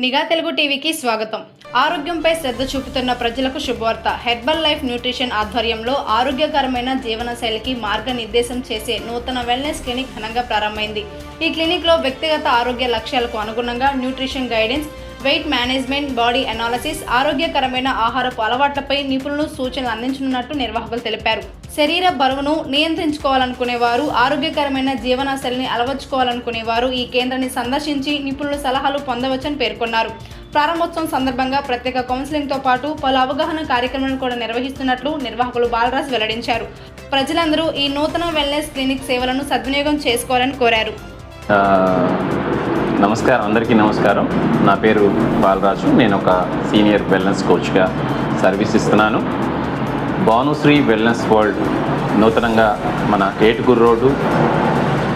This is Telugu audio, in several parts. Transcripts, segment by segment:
నిఘా తెలుగు టీవీకి స్వాగతం. ఆరోగ్యంపై శ్రద్ధ చూపుతున్న ప్రజలకు శుభవార్త. హెర్బల్ లైఫ్ న్యూట్రిషన్ ఆధ్వర్యంలో ఆరోగ్యకరమైన జీవనశైలికి మార్గనిర్దేశం చేసే నూతన వెల్నెస్ క్లినిక్ ఘనంగా ప్రారంభమైంది. ఈ క్లినిక్లో వ్యక్తిగత ఆరోగ్య లక్ష్యాలకు అనుగుణంగా nutrition guidance, weight management, body analysis, ఆరోగ్యకరమైన ఆహారపు అలవాట్లపై నిపుణులు సూచనలు అందించనున్నట్టు నిర్వాహకులు తెలిపారు. శరీర బరువును నియంత్రించుకోవాలనుకునేవారు, ఆరోగ్యకరమైన జీవనశైలిని అలవర్చుకోవాలనుకునేవారు ఈ కేంద్రాన్ని సందర్శించి నిపుణుల సలహాలు పొందవచ్చని పేర్కొన్నారు. ప్రారంభోత్సవం సందర్భంగా ప్రత్యేక కౌన్సిలింగ్తో పాటు పలు అవగాహన కార్యక్రమాలను కూడా నిర్వహిస్తున్నట్లు నిర్వాహకులు బాలరాజ్ వెల్లడించారు. ప్రజలందరూ ఈ నూతన వెల్నెస్ క్లినిక్ సేవలను సద్వినియోగం చేసుకోవాలని కోరారు. నమస్కారం, అందరికీ నమస్కారం. నా పేరు బాలరాజు. నేను ఒక సీనియర్ వెల్నెస్ కోచ్గా సర్వీస్ ఇస్తున్నాను. భానుశ్రీ వెల్నెస్ వరల్డ్ నూతనంగా మన ఏటుకూరు రోడ్డు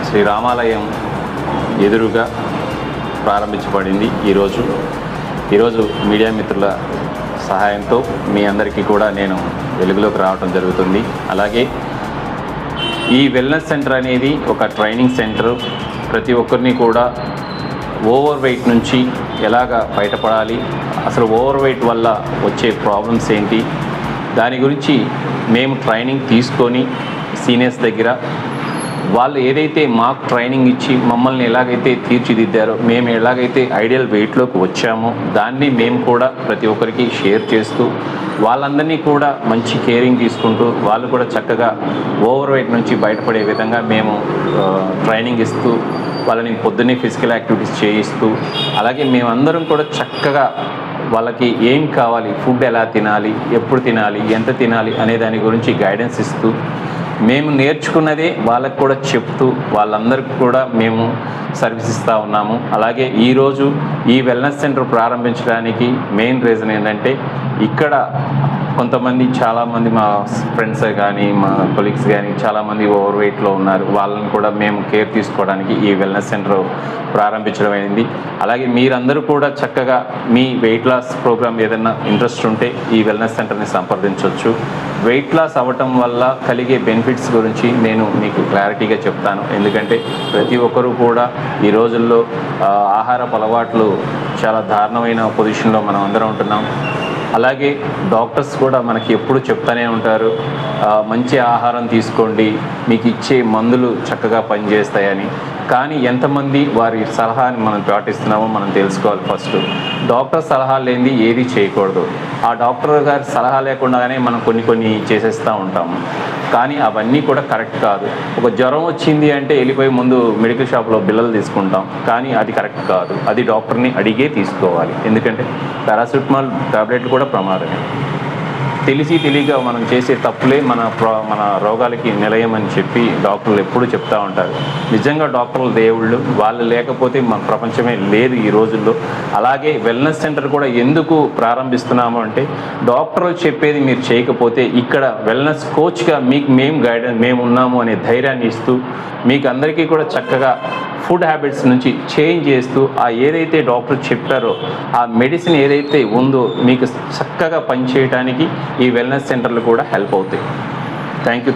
శ్రీ రామాలయం ఎదురుగా ప్రారంభించబడింది. ఈరోజు మీడియా మిత్రుల సహాయంతో మీ అందరికీ కూడా నేను వెలుగులోకి రావడం జరుగుతుంది. అలాగే ఈ వెల్నెస్ సెంటర్ అనేది ఒక ట్రైనింగ్ సెంటర్. ప్రతి ఒక్కరిని కూడా ఓవర్ వెయిట్ నుంచి ఎలాగ బయటపడాలి, అసలు ఓవర్ వెయిట్ వల్ల వచ్చే ప్రాబ్లమ్స్ ఏంటి, దాని గురించి మేము ట్రైనింగ్ తీసుకొని సీనియర్స్ దగ్గర వాళ్ళు ఏదైతే మాకు ట్రైనింగ్ ఇచ్చి మమ్మల్ని ఎలాగైతే తీర్చిదిద్దారో, మేము ఎలాగైతే ఐడియల్ వెయిట్లోకి వచ్చామో దాన్ని మేము కూడా ప్రతి ఒక్కరికి షేర్ చేస్తూ వాళ్ళందరినీ కూడా మంచి కేరింగ్ తీసుకుంటూ వాళ్ళు కూడా చక్కగా ఓవర్ వెయిట్ నుంచి బయటపడే విధంగా మేము ట్రైనింగ్ ఇస్తూ వాళ్ళని పొద్దున్నే ఫిజికల్ యాక్టివిటీస్ చేయిస్తూ, అలాగే మేమందరం కూడా చక్కగా వాళ్ళకి ఏం కావాలి, ఫుడ్ ఎలా తినాలి, ఎప్పుడు తినాలి, ఎంత తినాలి అనే దాని గురించి గైడెన్స్ ఇస్తూ మేము నేర్చుకున్నదే వాళ్ళకు కూడా చెప్తూ వాళ్ళందరికీ కూడా మేము సర్వీస్ ఇస్తూ ఉన్నాము. అలాగే ఈరోజు ఈ వెల్నెస్ సెంటర్ ప్రారంభించడానికి మెయిన్ రీజన్ ఏంటంటే, ఇక్కడ కొంతమంది చాలామంది మా ఫ్రెండ్స్ కానీ మా కొలీగ్స్ కానీ చాలామంది ఓవర్ వెయిట్లో ఉన్నారు. వాళ్ళని కూడా మేము కేర్ తీసుకోవడానికి ఈ వెల్నెస్ సెంటర్ ప్రారంభించడం అయింది. అలాగే మీరందరూ కూడా చక్కగా మీ వెయిట్ లాస్ ప్రోగ్రామ్ ఏదైనా ఇంట్రెస్ట్ ఉంటే ఈ వెల్నెస్ సెంటర్ని సంప్రదించవచ్చు. వెయిట్ లాస్ అవ్వటం వల్ల కలిగే బెనిఫిట్స్ గురించి నేను మీకు క్లారిటీగా చెప్తాను. ఎందుకంటే ప్రతి ఒక్కరూ కూడా ఈ రోజుల్లో ఆహారపు అలవాట్లు చాలా దారుణమైన పొజిషన్లో మనం అందరం ఉంటున్నాం. అలాగే డాక్టర్స్ కూడా మనకి ఎప్పుడు చెప్తానే ఉంటారు, మంచి ఆహారం తీసుకోండి, మీకు ఇచ్చే మందులు చక్కగా పనిచేస్తాయని. కానీ ఎంతమంది వారి సలహాని మనం పాటిస్తున్నామో మనం తెలుసుకోవాలి. ఫస్ట్ డాక్టర్ సలహా లేనిది ఏది చేయకూడదు. ఆ డాక్టర్ గారి సలహా లేకుండానే మనం కొన్ని చేసేస్తూ ఉంటాము. కానీ అవన్నీ కూడా కరెక్ట్ కాదు. ఒక జ్వరం వచ్చింది అంటే వెళ్ళిపోయి ముందు మెడికల్ షాప్లో బిల్లలు తీసుకుంటాం, కానీ అది కరెక్ట్ కాదు. అది డాక్టర్ని అడిగే తీసుకోవాలి. ఎందుకంటే పారాసిటమాల్ టాబ్లెట్లు కూడా ప్రమాదమే. తెలియక మనం చేసే తప్పులే మన రోగాలకి నిలయమని చెప్పి డాక్టర్లు ఎప్పుడూ చెప్తూ ఉంటారు. నిజంగా డాక్టర్లు దేవుళ్ళు. వాళ్ళు లేకపోతే మన ప్రపంచమే లేదు ఈ రోజుల్లో. అలాగే వెల్నెస్ సెంటర్ కూడా ఎందుకు ప్రారంభిస్తున్నాము అంటే, డాక్టర్లు చెప్పేది మీరు చేయకపోతే ఇక్కడ వెల్నెస్ కోచ్గా మీకు మేము ఉన్నాము అనే ధైర్యాన్ని ఇస్తూ మీకు అందరికీ కూడా చక్కగా ఫుడ్ హ్యాబిట్స్ నుంచి చేంజ్ చేస్తూ ఏదైతే డాక్టర్ చెప్పారో ఆ మెడిసిన్ ఏదైతే ఉందో మీకు చక్కగా పనిచేయడానికి ఈ వెల్నెస్ సెంటర్లు కూడా హెల్ప్ అవుతాయి. Thank you.